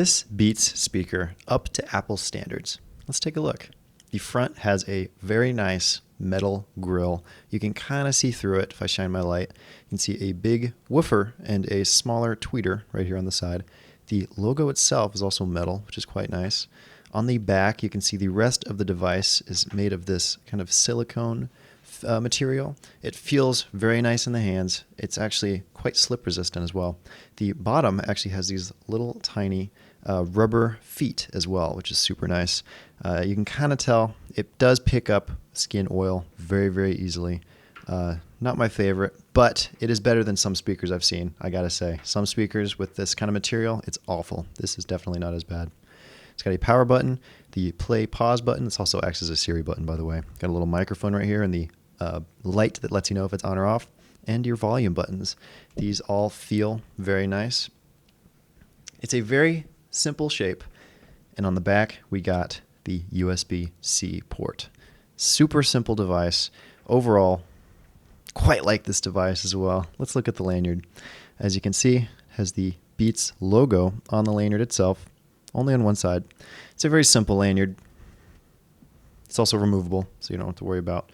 This Beats speaker up to Apple standards. Let's take a look. The front has a very nice metal grille. You can kind of see through it if I shine my light. You can see a big woofer and a smaller tweeter right here on the side. The logo itself is also metal, which is quite nice. On the back, you can see the rest of the device is made of this kind of silicone material. It feels very nice in the hands. It's actually quite slip resistant as well. The bottom actually has these little tiny rubber feet as well, which is super nice. You can kind of tell it does pick up skin oil very, very easily. Not my favorite, but it is better than some speakers I've seen, I gotta say. Some speakers with this kind of material, it's awful. This is definitely not as bad. It's got a power button, the play pause button. This also acts as a Siri button, by the way. Got a little microphone right here and the light that lets you know if it's on or off, and your volume buttons. These all feel very nice. It's a very simple shape, and on the back we got the USB-C port. Super simple device. Overall, quite like this device as well. Let's look at the lanyard. As you can see, it has the Beats logo on the lanyard itself, only on one side. It's a very simple lanyard. It's also removable, so you don't have to worry about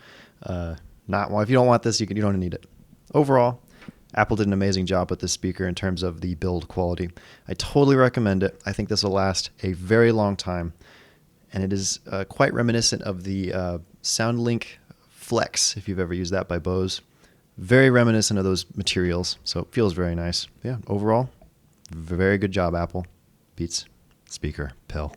if you don't want this, you don't need it. Overall, Apple did an amazing job with this speaker in terms of the build quality. I totally recommend it. I think this will last a very long time, and it is quite reminiscent of the SoundLink Flex, if you've ever used that by Bose. Very reminiscent of those materials, so it feels very nice. Yeah, overall, very good job, Apple. Beats speaker pill.